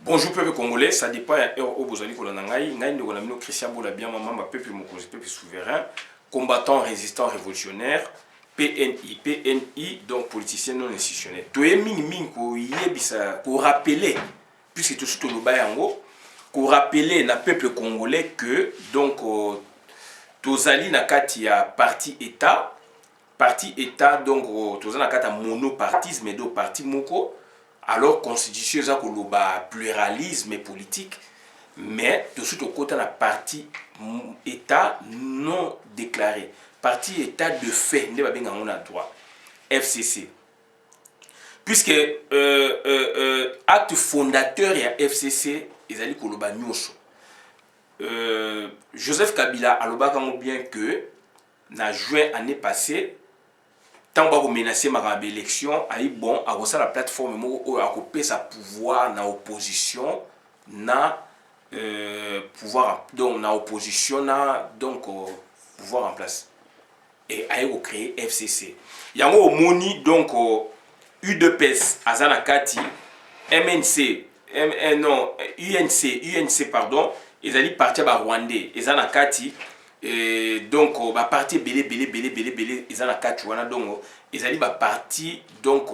Bonjour peuple congolais, ça dépend au Bozali Kolanangaï, Naïm de Gonamino Christian Bola bien maman, ma peuple Mokosi, peuple souverain, combattant, résistant, révolutionnaire, PNI, donc politicien non institutionnel. Toye ming ko yebisa ko rappeler, puisque tout ce que nous bayango, ko rappeler na peuple congolais que donc tozali na kati ya parti État donc tozali na kati ya monopartisme do parti moko. Alors, constitution, ça a pluralisme politique, mais tout de suite au côté de la partie État non déclaré, parti État de fait, on a droit, FCC. Puisque acte fondateur et FCC, ils allaient koloba nyosho. Joseph Kabila a loba bien que, na juin année passée, tant que vous menacez ma élection, bon, à la plateforme où a coupé sa pouvoir na opposition, na pouvoir donc na opposition na donc pouvoir en place. Et a créé FCC. Yango moni donc UDPS azana kati MNC non UNC pardon, ils allaient partir ba Rwandais, azana kati. Et donc ba parti belé ils ont la carte wana donc ils allaient ba parti donc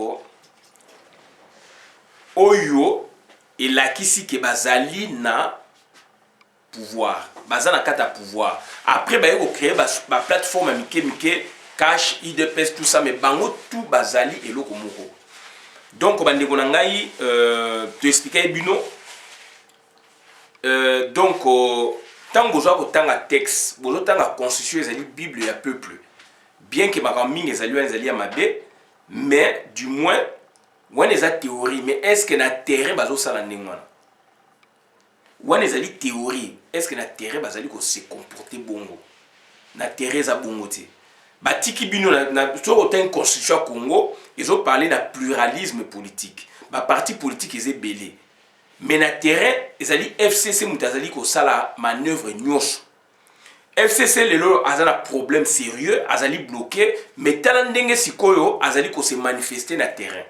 oyo et la kisi ke bazali na pouvoir bazana carte à pouvoir après ba yo créer ba plateforme mike cash IDPS tout ça mais bango tout bazali eloko moko donc bandeko na ngai te expliquer bino donc tant que vous avez un texte, vous avez une constitution, vous avez une Bible et un peuple. Bien que ma mine est mabé, mais du moins, vous avez une théorie. Mais est-ce que na terrain bazo sala nengwana? Vous avez une théorie. Est-ce que na terrain bazali ko se comporter bongo? Na terrain za bongo te. Batiki bino na so une constitution Congo, ils ont parlé de pluralisme politique. Ba parti politique ils est belé. Mais na terrain, ezali FCC mutazali ko sala manœuvre nyos. FCC lelo azala problème sérieux, azali bloqué, mais talandenge sikoyo azali ko se manifester na terrain.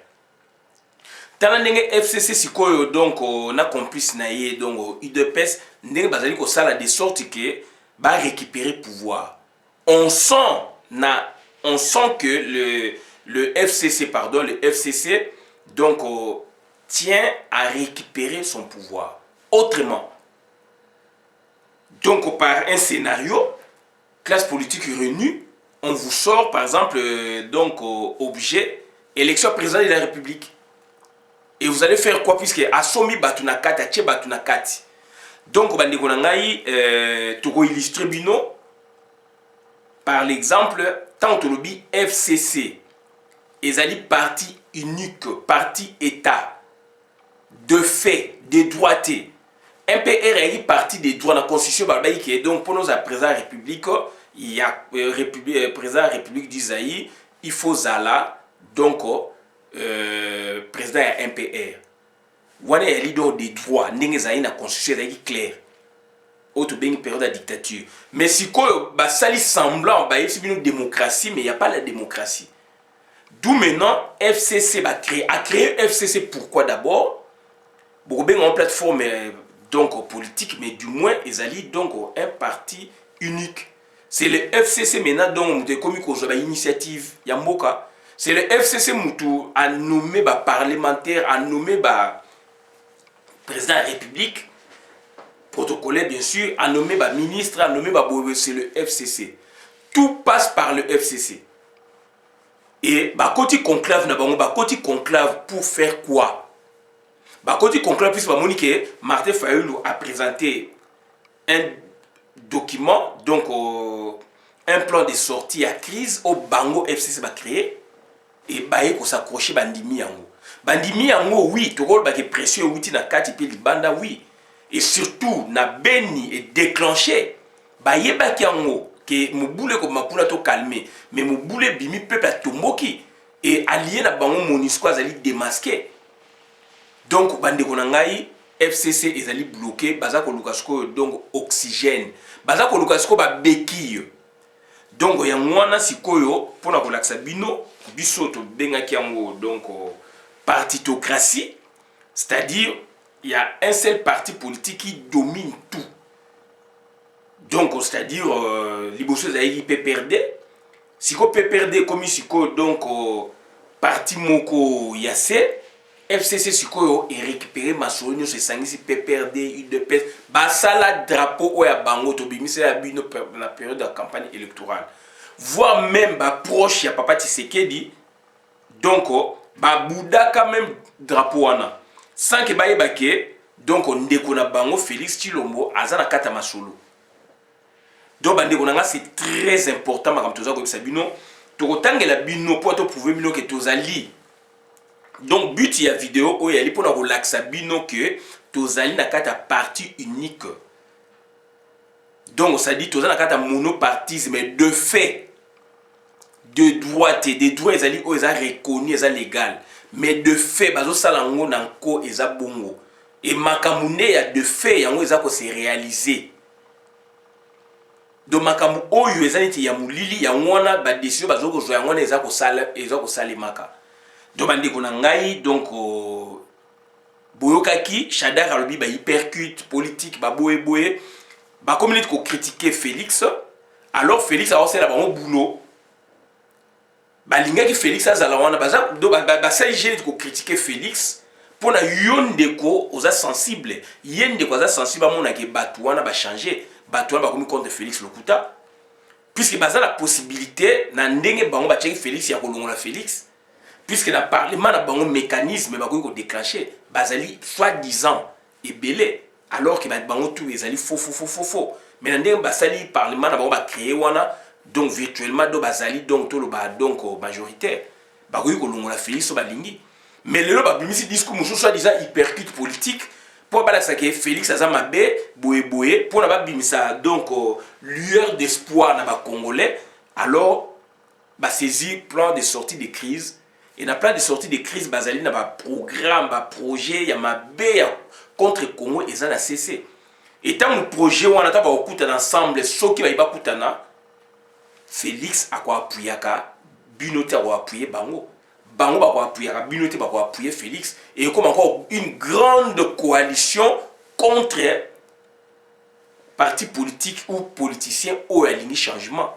Talandenge FCC sikoyo donc na complice na ye donc UDPS ndenge bazali ko sala de sorte que ba récupérer pouvoir. On sent que le FCC donc tient à récupérer son pouvoir autrement. Donc par un scénario, classe politique réunie, on vous sort par exemple donc objet élection présidentielle de la République. Et vous allez faire quoi puisque asomi batunakati ache batunakati. Donc bandeko nangai toko illustrer bino par l'exemple tant que lobby FCC ezali parti unique, parti État de fait, de droité. MPR est parti des droits dans la constitution, donc pour nous, président République, il y a président République d'Isaïe, il faut Zala, donc président MPR. Wana est leader des droits, n'engezaï na constitution est clair. Autre bien période de dictature. Mais si quoi, bah ça lui semblant, bah c'est une démocratie, mais il n'y a pas la démocratie. D'où maintenant FCC a créé FCC pourquoi d'abord? Beaucoup bien en plateforme donc politique, mais du moins ils allient donc un parti unique. C'est le FCC maintenant donc comme une initiative Yamboka. C'est le FCC Moutou a nommé parlementaire, a nommé président de la République, protocolaire bien sûr, a nommé ministre, a nommé c'est le FCC. Tout passe par le FCC. Et côté conclave côté conclave pour faire quoi? Côté conclave puisque Martin Fayulu a présenté un document, donc un plan de sortie à crise au Bango FCC va créer et baye ko s'accrocher bandimi yango. Bandimi yango oui, to rôle que pression outil na kati pe libanda oui. Et surtout na beni et déclenché baye baki yango que mobule ko mapula to calmer mais mobule bimi peuple a tomboki et allié na bango monisco azali démasqué. Donc bandeko nangai FCC ezali bloqué baza ko lukasko donc oxygène baza ko lukasko ba béquille. Donc yangwana sikoyo pona ko laksa bino biso to bengaki yango donc partitocratie, c'est-à-dire il y a un seul parti politique qui domine tout. Donc, c'est-à-dire, liboso zaïki PPRD. Si ko PPRD comme siko donc parti moko yase, FCC siko est récupéré masolo se sangisi PPRD UDPS basala drapeau oya bango to bimise ya bino na période de campagne électorale. Voire même ba proche ya papa Tshisekedi. Donc ba bouda quand même drapeau wana. Sans que ba yebake donc ndeko na bango Félix Tshilombo azana kata masolo. Donc c'est très important comme tu as dit la bino pour prouver bino que tozali. Donc but ya vidéo o yali pour na relaxa bino que tozali na kata parti unique. Donc ça dit tozali na kata monopartisme mais de fait de droite des droits ezali o eza reconnu eza légal mais de fait bazo sala ngo nanko eza bongo et makamune ya de fait yango eza ko se réaliser. Donc makambu oyo ezaliti ya mulili ya ngwana ba décision bazoko zo ya ngwana ezako sala maka. Donc bandeko na ngai donc boyokaki Shadar alobi ba hypercute politique ba boye ba communauté ko critiquer Félix alors Félix a osé la bango boulot ba lingaki Félix azala wana baza do ba sali gene ko critiquer Félix pour na yondeko oza sensible yendeko oza sensible amona ke batu wana ba changer. Batouan ba komi contre Félix Lokuta puisque baza la possibilité na ndenge bango ba tcheki Félix ya kolongola Félix puisque na parlement na bango mécanisme ba ko déclencher bazali soi-disant ebelé alors que bango tout ezali faux mais na ndenge basali parlement na bango ba créer wana donc virtuellement do bazali donc to lo ba donc majoritaire ba ko kolongola Félix ba lingi mais lelo ba bimisi discours mususu soi-disant hypercute politique. Pour que Félix Azamabe, boye, pour la bimisa donc lueur d'espoir dans les Congolais, alors bah saisir plan de sortie de crise et dans plan de sortie de crise basali dans programme, projet, il y a ma contre Congo et ça n'a cessé. Et tant le projet on a pas beaucoup ensemble, ce qui va y avoir Félix a quoi appuyer ka, Binote a quoi appuyer bango. Bango va appuyer, Binote va appuyer Félix et comme encore une grande coalition contre parti politique ou politicien au aligné changement.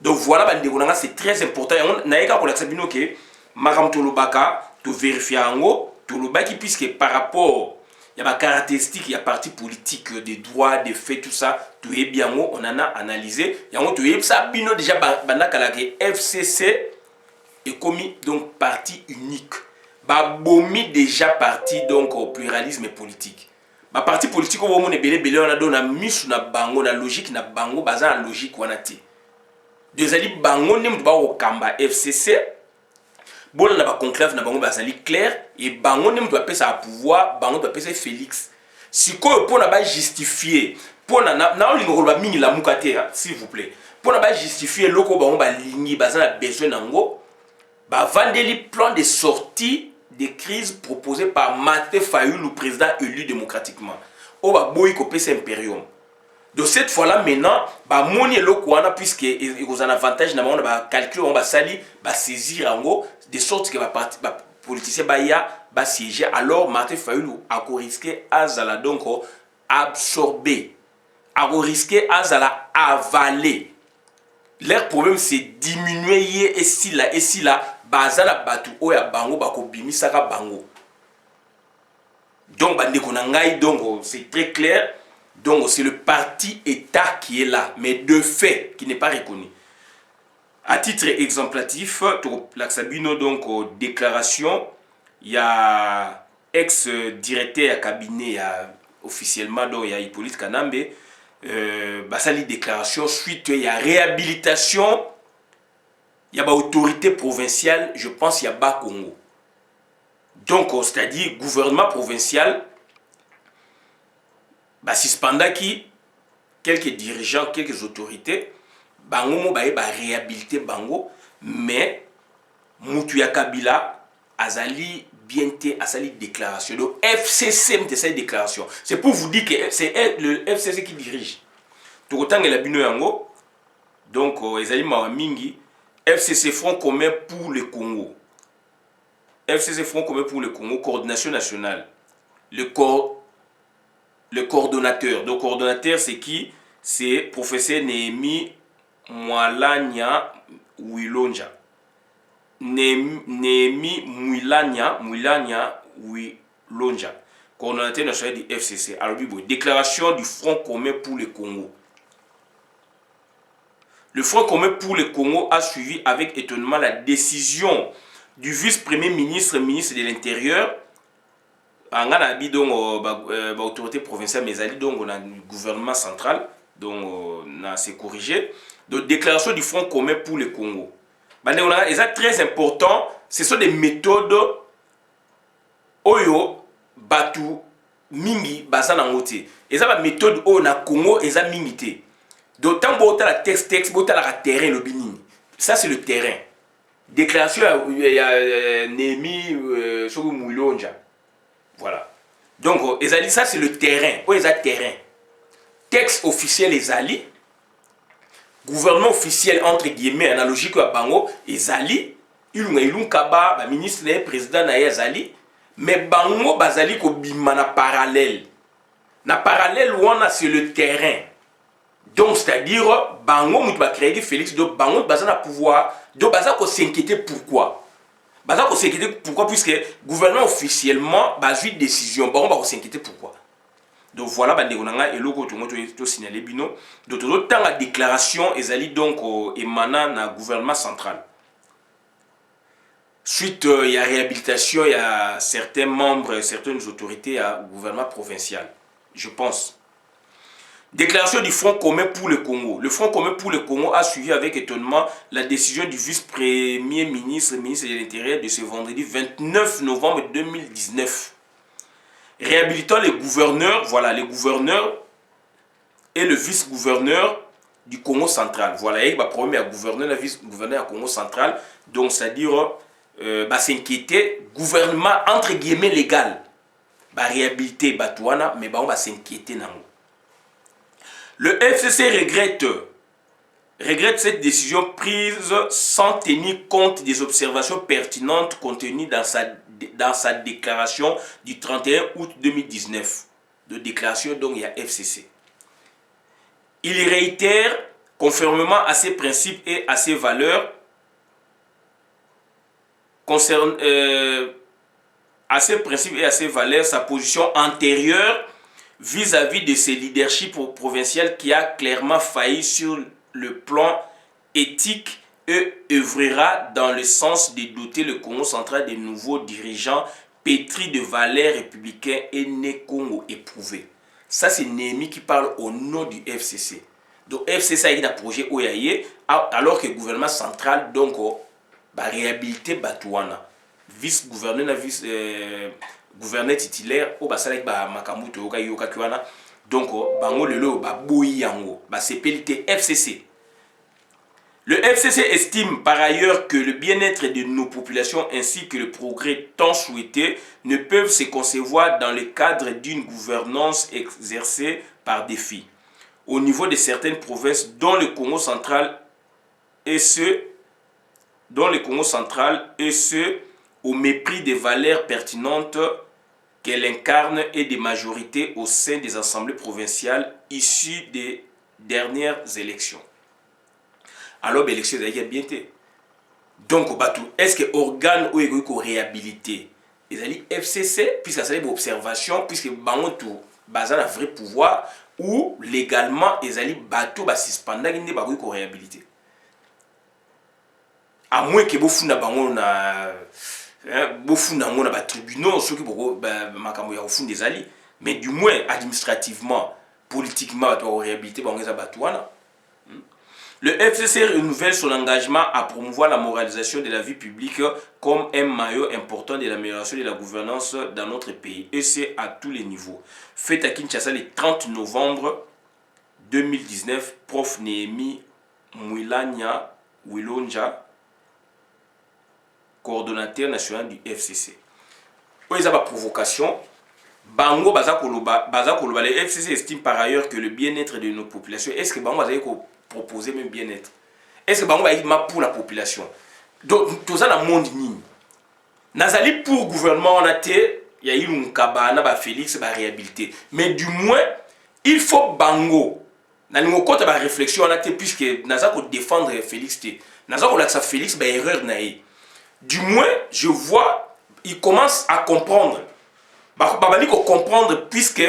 Donc voilà, c'est très important. Naïka pour l'accepter que Maram Tolobaka, tu vérifies en haut, Tolobaki puisque par rapport il y a ma caractéristique, il y a parti politique, des droits, des faits, tout ça, tu es bien haut, on en a analysé. Il y a tu es ça, bino déjà bandakalake FCC est commis donc parti unique. Ba bomi déjà parti donc au pluralisme politique. Ba parti politique au moment belé on a donné misu na bango na logique na bango baza na logique wanati. Dezali bango nem ba au kamba FCC. Bon na ba conclave na bango bazali clair et bango nem doit passer à pouvoir, bango doit passer Félix. Si ko pour na ba justifier, pour na olingo ba mingi la mukate s'il vous plaît. Pour na ba justifier loko bango ba lingi baza na besoin nango. Ba vandeli plan de sortie des crises proposées par Martin Fayulu, le président élu démocratiquement. Au ba boy ko pesa imperium. De cette fois-là maintenant, ba moni lokwana puisque il y a un avantage na ba calcul on ba sali ba saisir ango de sorte que ba parti ba politicien ba ya ba siéger alors Martin Fayulu a risqué azala donc absorber, a risqué azala avaler. Leur problème c'est diminuer et si là bazala batu oya bango bako bimisaka bango. Donc bandeko na ngai donc c'est très clair. Donc c'est le parti État qui est là mais de fait qui n'est pas reconnu. À titre exemplatif, l'Axabino donc déclaration, il y a ex-directeur à cabinet, il y a officiellement donc il y a Hippolyte Kanambe. Basali déclaration suite il y a réhabilitation il y a autorité provinciale je pense il y a bas Congo donc c'est-à-dire gouvernement provincial suspendaki quelques dirigeants quelques autorités bango mo ba réhabiliter bango mais mutu ya Kabila azali bien té asali déclaration donc FCC me cette déclaration c'est pour vous dire que c'est le FCC qui dirige tout autant que la bino yango donc ezali mawa mingi FCC Front commun pour le Congo FCC Front commun pour le Congo coordination nationale le coordonnateur. Donc, coordonnateur, c'est qui? C'est professeur Néhémie Mwilanya Wilonja. Néhémie Mwilanya Wilonja, coordonnateur national du FCC. Alors, déclaration du Front commun pour le Congo. Le Front commun pour le Congo a suivi avec étonnement la décision du vice-premier ministre, ministre de l'Intérieur, en l'autorité provinciale, mais dans le gouvernement central, donc c'est corrigé, de déclaration du Front commun pour le Congo. C'est très important, ce sont des méthodes oyo batu mingi bazana ngote. Et ça, la méthode oyo na Congo, et ça mingi. D'autant que la texte, la terrain, le bini. Ça, c'est le terrain. Déclaration, il y a Némi, Mouilonja. Voilà. Donc, ça, c'est le terrain. Où est le terrain? Texte officiel, les alliés. Gouvernement officiel, entre guillemets, analogique à Bango, les alliés. Il kaba, ministre, président, les alliés. Mais Bango, bazali ko bimana parallèle. Na parallèle, c'est le terrain. Donc, c'est-à-dire, Bango, il va créer Félix, donc Bango, il va pouvoir, donc il va s'inquiéter pourquoi. Il va s'inquiéter pourquoi, puisque le gouvernement officiellement, il a une décision, Bango va s'inquiéter pourquoi. Donc voilà, et logo, tu signalé, bino. Donc, tant la déclaration, est donc émanant dans le gouvernement central. Suite, il y a réhabilitation, il y a certains membres, certaines autorités à gouvernement provincial, je pense. Déclaration du Front commun pour le Congo. Le Front commun pour le Congo a suivi avec étonnement la décision du vice-premier ministre, ministre de l'Intérieur, de ce vendredi 29 novembre 2019. Réhabilitant les gouverneurs, voilà, les gouverneurs et le vice-gouverneur du Congo central. Voilà, il y a un premier gouverneur, le vice-gouverneur du Congo central. Donc, c'est-à-dire, s'inquiéter, gouvernement entre guillemets légal. Réhabiliter Batouana, mais on va s'inquiéter. Le FCC regrette cette décision prise sans tenir compte des observations pertinentes contenues dans sa déclaration du 31 août 2019. De déclaration, donc il y a FCC. Il réitère, conformément à ses principes et à ses valeurs, sa position antérieure vis-à-vis de ses leaderships provinciaux qui a clairement failli sur le plan éthique et œuvrera dans le sens de doter le Congo central de nouveaux dirigeants pétris de valeurs républicaines et nés Congo éprouvés. Ça, c'est Néhémie qui parle au nom du FCC. Donc, FCC a eu un projet OYAE, alors que le gouvernement central donc, va réhabiliter Batouana. Vice-gouverneur, gouverneur titulaire, au basala ba makamuto yoka yoka kiwana. Donc, bango lelo ba boyi yango, ba CPLT FCC. Le FCC estime par ailleurs que le bien-être de nos populations ainsi que le progrès tant souhaité ne peuvent se concevoir dans le cadre d'une gouvernance exercée par défi. Au niveau de certaines provinces dont le Congo central et au mépris des valeurs pertinentes qu'elle incarne et des majorités au sein des assemblées provinciales issues des dernières élections. Alors, l'élection est bien été. Donc, est-ce que l'organe ou est réhabilité? Il y a FCC, puisque c'est une observation, puisque tout basé un vrai pouvoir, ou légalement, il y a bateau suspendant qui n'est pas réhabilité. À moins que vous na tribunaux ceux qui font des alliés, mais du moins administrativement, politiquement, tu réhabilité le FCC renouvelle son engagement à promouvoir la moralisation de la vie publique comme un maillot important de l'amélioration de la gouvernance dans notre pays, et c'est à tous les niveaux. Fait à Kinshasa le 30 novembre 2019, prof Néhémie Mwilanya Wilonja, coordonnateur national du FCC. Où ils ont la provocation, Bango Bazakoloba, le FCC estime par ailleurs que le bien-être de nos populations, est-ce que Bango va proposer même bien-être? Est-ce que Bango va être pour la population? Donc, tout ça dans le monde, Nazali pour le gouvernement, on a été, il y a eu un cabana ba Félix ba réhabilité mais du moins il faut bango na ningo kota ba réflexion là puisque naza ko défendre Félix té naza ko laxa Félix ba erreur na yi du moins je vois il commence à comprendre ba bali ko comprendre puisque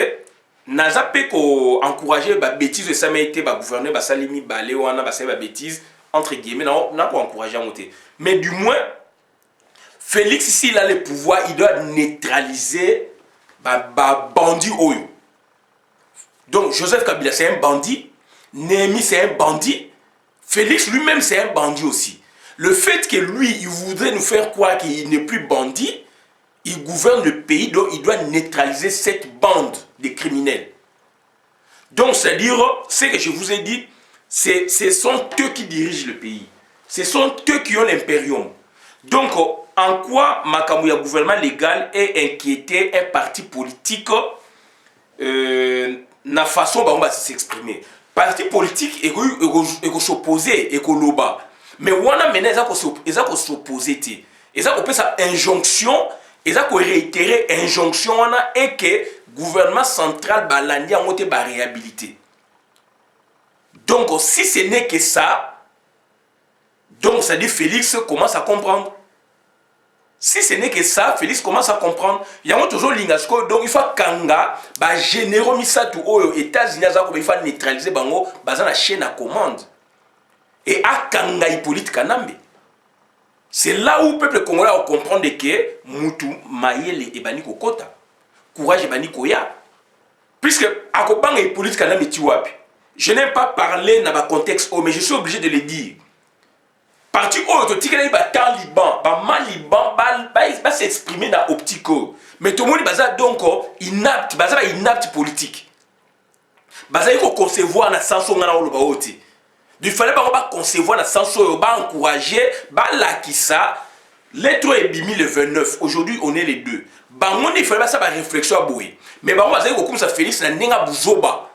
naza pe ko encourager ba bêtise ça m'a été ba gouverner ba salimi ba lewana ba sa ba bêtise entre guillemets n'a pas encouragé à monter mais du moins Félix s'il a le pouvoir il doit neutraliser ba bandit oyo. Donc Joseph Kabila c'est un bandit, Néhémie c'est un bandit, Félix lui-même c'est un bandit aussi. Le fait que lui il voudrait nous faire croire qu'il n'est plus bandit, il gouverne le pays donc il doit neutraliser cette bande de criminels. Donc c'est-à-dire ce que je vous ai dit, ce sont eux qui dirigent le pays, ce sont eux qui ont l'impérium. Donc en quoi Makamouya gouvernement légal est inquiété un parti politique na façon dont on va s'exprimer. Parti politique et s'opposer et loba. Mais wana mena ils ont s'opposer té. Ils ont sa injonction, ils ont réitéré injonction wana et que gouvernement central balandi a monté ba réhabilité. Donc si ce n'est que ça, donc ça dit Félix commence à comprendre. Si ce n'est que ça, Félix commence à comprendre. Il y a toujours l'ingasko, donc il faut kanga, bah généraux misatu aux États-Unis, il faut neutraliser bango, bah la chaîne à commande. Et à kanga Hippolyte Kanambe. C'est là où le peuple congolais va comprendre que Moutou Mayele et Bani Kokota, courage et Bani Koya. Puisque à Kobanga Hippolyte Kanambe Tiwapi, je n'ai pas parlé dans le contexte, mais je suis obligé de le dire. Parti autotique là ba taliban ba maliban ba s'exprimer dans optico mais tout le monde baza donc inapte baza inapte politique baza il faut concevoir na sanso ngana oloba oti du fallait ba concevoir na sanso ba encourager ba lakisa lettre ebimi le 29 aujourd'hui on est les 2 ba monde il fallait ba ça ba réflexion boye mais ba baza ko comme ça Félix na ninga buzoba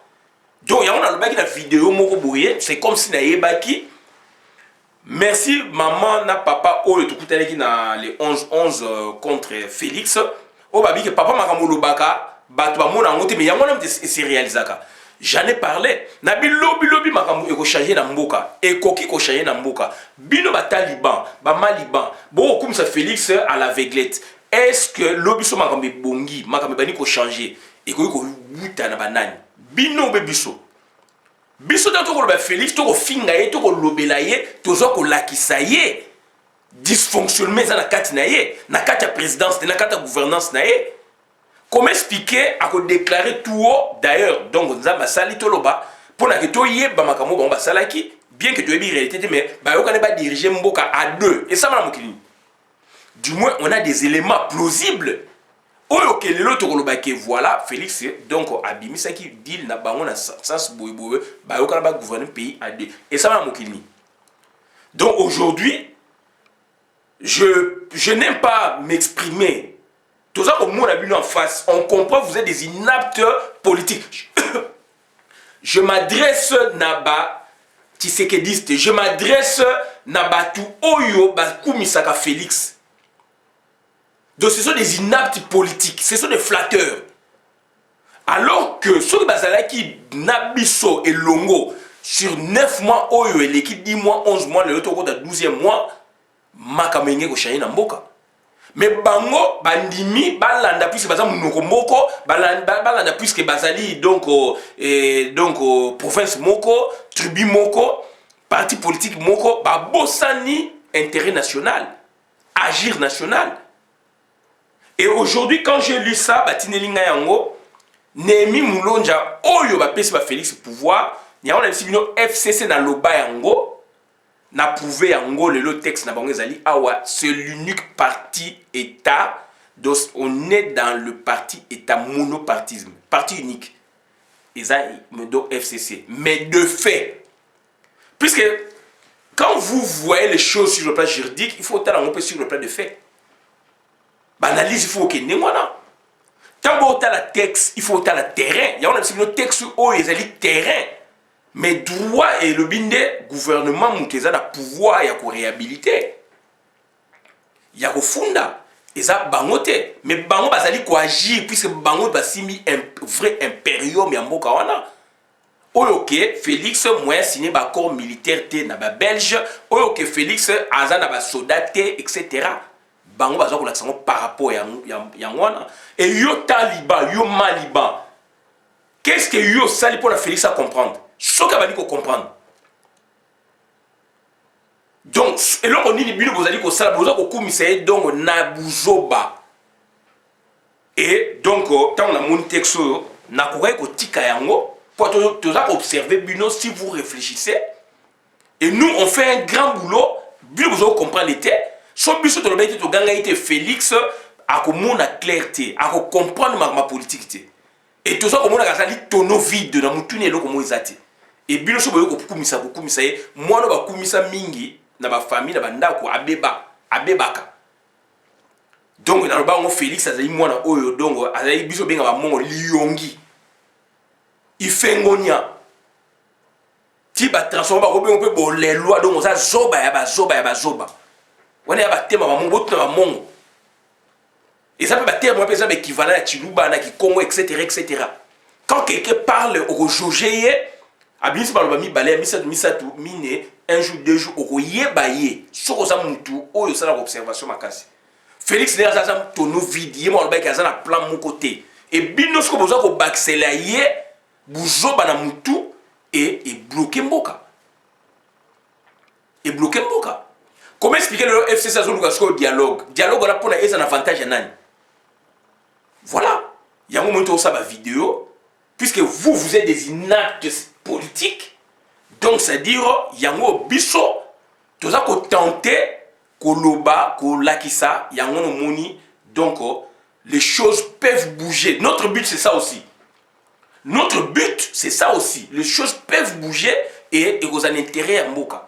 donc ya on a lobaki na vidéo moko boye c'est comme si na yebaki. Merci maman na papa oyo tukutaki na les 11 contre Félix. O babi que papa makamolo baka bato ba mona ngote mais yango na se réalisaka. J'en ai parlé. Na bilobi makambo eko changer na mboka. Ekoki ko changer na mboka. Bino ba taliban, ba maliban. Bo comme ça Félix à l'aveuglette. Est-ce que lobiso makambo bongi, makambo bani ko changer? Ekoki ko buta na banani. Bino bebiso. Biso dans le Félix, tu as fingaye, tu as lobelaye, tu as lakisaye. Dysfonctionnement dans la carte naye, na carte présidence, na carte gouvernance naye. Comment expliquer à déclarer tout haut d'ailleurs donc nous avons sali toloba pour que tu y ba makamo ba salaki bien que tu aies bien réalité mais ba yo pas diriger mboka à deux et ça m'a mokili. Du moins on a des éléments plausibles. Oyo kelelo to kolobake voilà Félix donc abimisa qui deal na bango na sens boyeboye ba yo kana ba gouverner pays à deux et ça va mokili. Donc aujourd'hui je n'aime pas m'exprimer. Tout ça comme moi on a vu en face, on comprend vous êtes des inaptes politiques. Je m'adresse naba Tshisekediste, je m'adresse naba tu oyo ba kumisaka Félix. Donc ce sont des inaptes politiques, ce sont des flatteurs. Alors que ceux qui nabiso et longo sur 9 mois, oyo et l'équipe 10 mois, 11 mois, le autre côté 12e mois, makamenge ko chayi na mboka. Mais bango bandimi balanda puisque baza munoko moko balanda puisque bazali donc province moko, tribu moko, parti politique moko, ba bosani intérêt national, agir national. Et aujourd'hui, quand j'ai lu ça, Batinelinga Yango, Néhémie Moulonja, Oyo Bapesi ba Félix pouvoir, il y a un FCC na Loba Yango, n'a prouvé Yango le texte na bango zali awa, c'est l'unique parti État, donc on est dans le parti État monopartisme, parti unique. Et ça, donc FCC. Mais de fait, puisque quand vous voyez les choses sur le plan juridique, il faut être sur le plan de fait. L'analyse, il faut que nous tant que la texte, il faut le terrain. Il y a un texte où il y a le terrain. Mais droit et le binde gouvernement, il y a le pouvoir, il y a la réhabiliter. Il y a le funda. Et ça, bangote. Mais bango bazali ko agir puisque bango basimi un vrai impérium ya mboka wana. Oyoke Félix moyen signé ba corps militaire té na ba belge. Oyoke Félix aza na ba soldat té etc. Bango baza ko laksango par rapport ya wana. Et yo taliban, yo maliban. Qu'est-ce que yo sali pour la Félix à comprendre? Ce que bali ko comprendre. Donc, et là on dit que vous allez ko sala boza ko kumisa donc na buzoba. Et donc tant on a mon texte na ko ko tika yango pour tous observer bino si vous réfléchissez. Et nous on fait un grand boulot, bien vous comprendre l'été. Son but de l'objet de ganga était Félix à comment clarté, à comprendre ma politique. Et tout ça comme on a gazali tono vide na mutune lo comme izati. Et bien so boyo ko kumisa moi no ba kumisa mingi na ba famille na ba ndako abebaka. Donc na ba ngo Félix azali mwana oyo dongo azali biso benga ba mongo liongi. Ifengonia. Ti ba transformer ba ko be on peut bo les lois donc ça zoba ya ba zoba. On est à battre ma mongo na ba mongo. Et ça peut battre moi par équivalent à Chiluba na Kikongo etc. Quand quelqu'un parle au jogé a bien par le mi balé misatu mine un jour deux jours au yebaye soko za mutu oyo ça l'observation makasi. Félix n'est pas ça tono vide moi le bec ça na plan mon côté et bino ce que besoin ko bakselaye buzoba na mutu et bloquer mboka. Et bloquer mboka. Comment expliquer le FC Sazulu au dialogue? Dialogue on a pour un avantage à nani. Voilà. Il y a un moment où ça va vidéo puisque vous êtes des inaptes politiques. Donc c'est-à-dire il y a un biso tout ça qu'on tenter koloba kolakisa il y a un moni donc les choses peuvent bouger. Notre but c'est ça aussi. Notre but c'est ça aussi. Les choses peuvent bouger et vous en intérêt à mboka.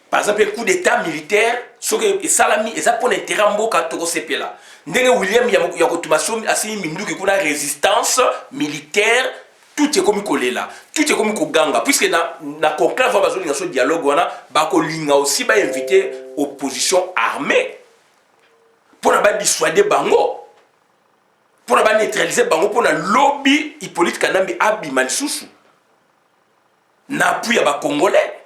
Par exemple, un coup d'état militaire, et salami, et ça pour l'intérêt à mboka toko sepela. Ndenge William Yakotumaso asi mindu qui kuna résistance militaire, tout est comme kolela, tout est comme koganga puisque na conclave va bazo linga dialogue wana ba ko linga aussi ba inviter opposition armée pour na ba dissuader bango. Pour na ba neutraliser bango pour na lobby Hippolyte Kanambi abima lisusu. Na appui ya ba congolais.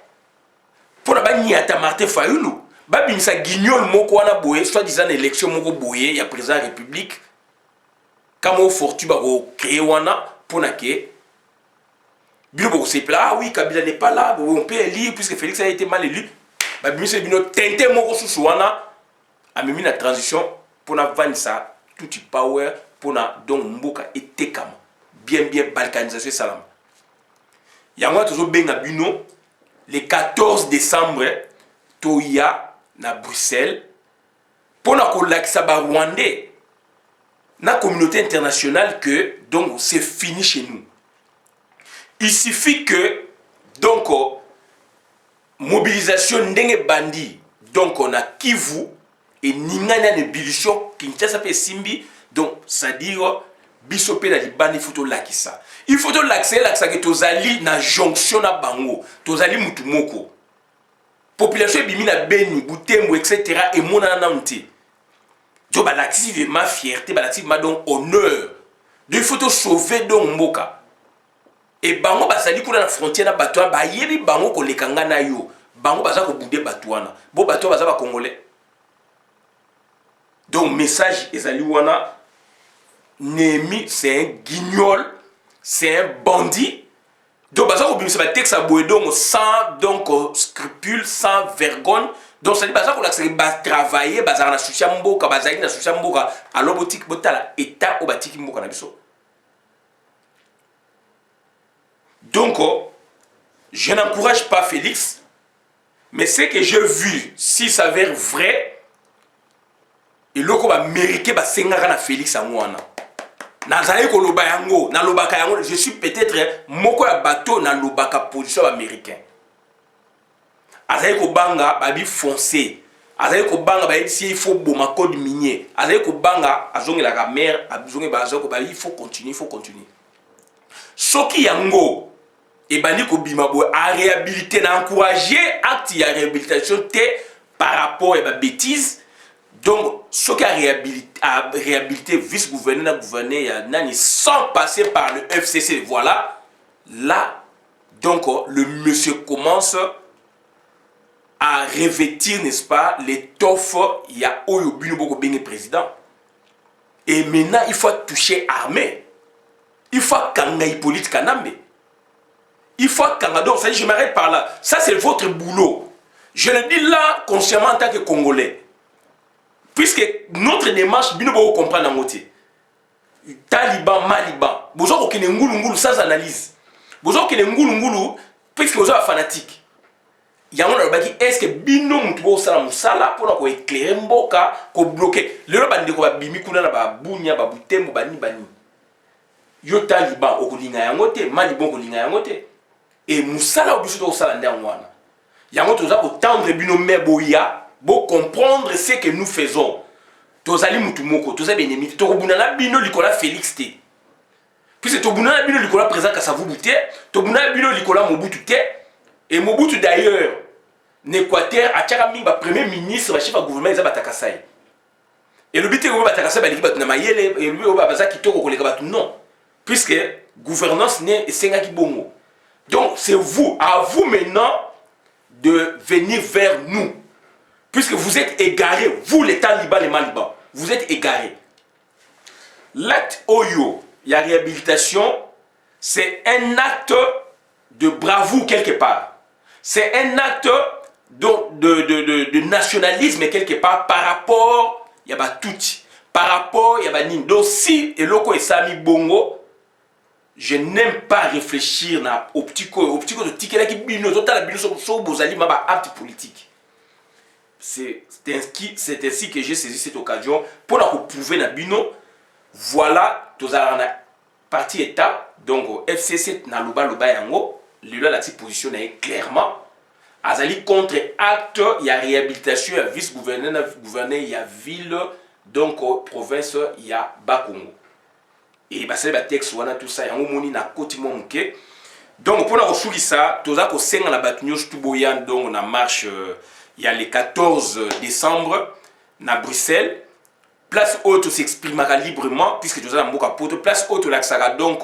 Pour na ba niata Martin Fayulu. Babimisa guignol moko wana boye soit disant élection moko boye ya président de la République kamo fortu ba ko créer wana pour na ke bino bo se pla oui Kabila n'est pas là on peut élire puisque Félix a été mal élu babimisa bino tente moko susu wana amemi na transition pour na vanisa tout power pour na donc mboka etekama bien balkanisation salam yango tozo benga bino le 14 décembre toya na Bruxelles pour na kolakisa ba Rwandais na communauté internationale que donc c'est fini chez nous. Il suffit que donc mobilisation ndenge bandi donc on a Kivu et ningana ne bilusho Kinshasa pe simbi donc ça dire biso pe na libandi photo lakisa. Il faut to lakisa que tozali na jonction na bango, tozali mutu moko. Population bimina Beni, Butembo, etc. et mon ananté. Donc, l'active ma fierté, l'active ma donc honneur. De faut sauver donc Mboka. Et bango basali kuna na frontière na batouana, ba yebi bango ko lekanga na yo. Bango baza ko boudé batouana. Bo batou baza ba congolais. Donc message ezali wana Némi c'est un guignol, c'est un bandit. Donc, ça va texte à donc sans donc scrupule, sans vergogne. Donc, ça dit qu'on va travailler, bazar na sushamboka, bazar na sushamboka, à l'obotique botala état au batiki mboka na biso. Donc, je n'encourage pas Félix, mais ce que j'ai vu, si ça s'avère vrai, et l'oko va mériter ba sengara na Félix à moi. Nazali ko loba yango na lobaka yango je suis peut-être moko ya bateau na lobaka position américain azali ko banga babi foncé azali ko banga ba si il faut boma code minier azali ko banga azongela ka mer azonge ba azoko ba il faut continuer soki yango et bandi ko bima bo a réhabiliter na encourager acte ya réhabilitation té par rapport à ba bêtise Donc, ce qui a réhabilité vice-gouverneur, gouverneur, sans passer par le FCC, voilà, là, donc, le monsieur commence à revêtir, n'est-ce pas, l'étoffe, il y a Oyobino Boko Benge président. Et maintenant, il faut toucher armée. Il faut Kanga Hippolyte Kanambe. Il faut Kanga. Donc, ça dit, je m'arrête par là. Ça, c'est votre boulot. Je le dis là, consciemment, en tant que Congolais. Puisque notre démarche, bino boko comprendre en côté. Taliban, Maliban. Vous avez aucun ngoulou sans analyse. Vous avez aucun ngoulou puisque vous êtes fanatique. Yango na baki est-ce que bino mutu bo sala musala pour ko éclairer mboka ko bloquer. Le bandi ko ba bimi kuna na ba bunya ba butembo bani bani. Yo Taliban okulinga yango te, Maliban okulinga yango te. Et musala obiso to sala ndango wana. Yango toza ko tendre bino meboya. Pour comprendre ce que nous faisons. Tozali mutumoko, tozali benemi, tokobunana bino likola Félix te. Puisque tobunana bino likola président Kasavubu te, tobunana bino likola Mobutu te, et Mobutu d'ailleurs, n'Équateur a tchaka mingi ba premier ministre, ba chef de gouvernement eza batakasai. Et le but est que batakasai ba liki batu na mayele, et lui oba baza kitoko koleka batu non. Puisque gouvernance n'est senga ki bongo. Donc c'est vous, à vous maintenant de venir vers nous. Puisque vous êtes égarés, vous les talibans, les malibans, vous êtes égarés. L'acte Oyo, la réhabilitation, c'est un acte de bravoure quelque part. C'est un acte de nationalisme quelque part par rapport à Batouti, par rapport à Banin. Donc si Eloko et Sami Bongo, je n'aime pas réfléchir au petit de Tikela qui bino, total bino so bozali maba acte politique. C'est ainsi que j'ai saisi cette occasion pour la prouver na bino. Voilà, tous la partie état, donc FCC na loba yango, lui la position est clairement. Azali contre acte, il y a réhabilitation, il y a vice-gouverneur, il y a ville, donc province, il y a Bakongo. Et bah c'est le texte wana tout ça, yango moni na koti momuke. Donc pour la ressource ça, tous la ko senga na batunyo stuboyan donc on a marche. Il y a le 14 décembre, à Bruxelles. Place haute s'exprimera librement, puisque nous avons beaucoup de place haute, l'axara donc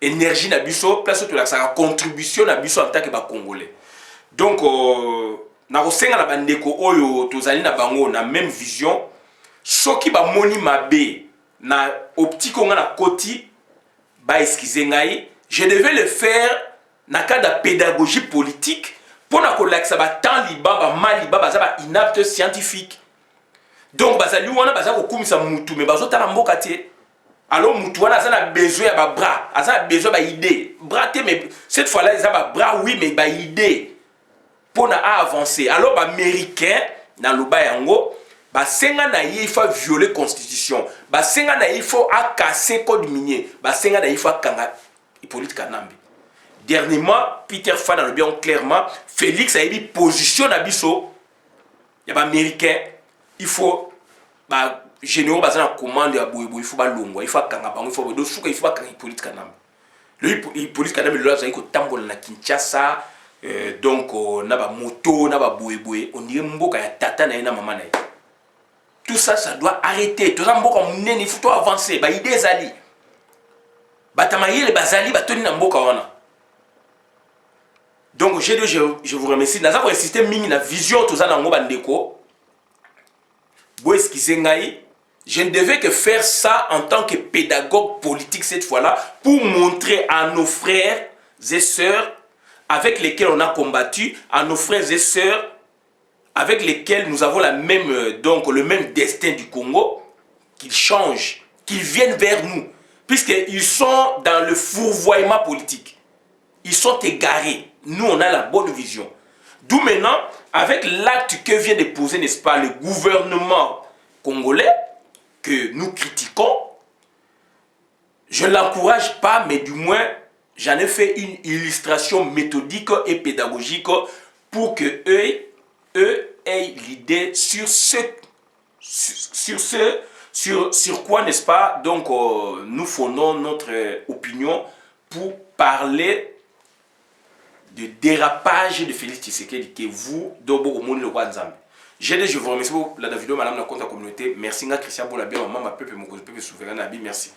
énergie na biso, place haute, l'axara contribution na biso en tant que Congolais. Donc, na kosenga na bandeko oyo tozali na bango na même vision. Soki ba moni mabe na optique on na koti, ba excusez ngai, je devais le faire na cas de pédagogie politique. Pour na kolakisa ba Taliban ba Maliban baza ba inapte scientifique. Donc bazali wana baza ko kumisa mutu mais bazo tala mboka te. Alors mutu wana aza na besoin ya ba bras, aza na besoin ba idée. Bras te mais cette fois-là ils a ba bras oui mais ba idée. Pour na avancer. Alors ba américain na loba yango ba senga na il faut violer constitution. Ba senga na il faut a casser code minier. Ba senga na il faut kanga Hippolyte Kanambe. Dernièrement, Peter Fan a le bien clairement, Félix a dit position à Bisso. Il y a des Américains, il faut généraux basés en commande à Bouyou, il faut Balongo, il faut Kangabang, il faut Dosouka, il faut Hippolyte Kanambe. Le Hippolyte Kanambe, il a dit que Tambol na Kinshasa, donc na ba moto, na ba Bouyou, on dirait Mboka ya tata na ina maman na. Tout ça, ça doit arrêter. Tout ça, Mboka mnene, il faut avancer. Ba idée zali. Ba tamaye le bazali, ba toni na Mboka wana. Donc, je vous remercie. Nous avons insisté sur la vision de la bandeko. Je ne devais que faire ça en tant que pédagogue politique cette fois-là pour montrer à nos frères et sœurs avec lesquels on a combattu, à nos frères et sœurs avec lesquels nous avons le même destin du Congo, qu'ils changent, qu'ils viennent vers nous, puisqu'ils sont dans le fourvoiement politique. Ils sont égarés. Nous, on a la bonne vision. D'où maintenant, avec l'acte que vient de poser, n'est-ce pas, le gouvernement congolais, que nous critiquons, je ne l'encourage pas, mais du moins, j'en ai fait une illustration méthodique et pédagogique pour que eux aient l'idée sur quoi, n'est-ce pas, donc nous fondons notre opinion pour parler de dérapage de Félix Tshisekedi que vous, Dobo Omoni le roi Nzambe. Je vous remercie pour la vidéo, madame la compte communauté. Merci, Christian, pour la bien, maman, ma peuple, mon peuple souverain, merci.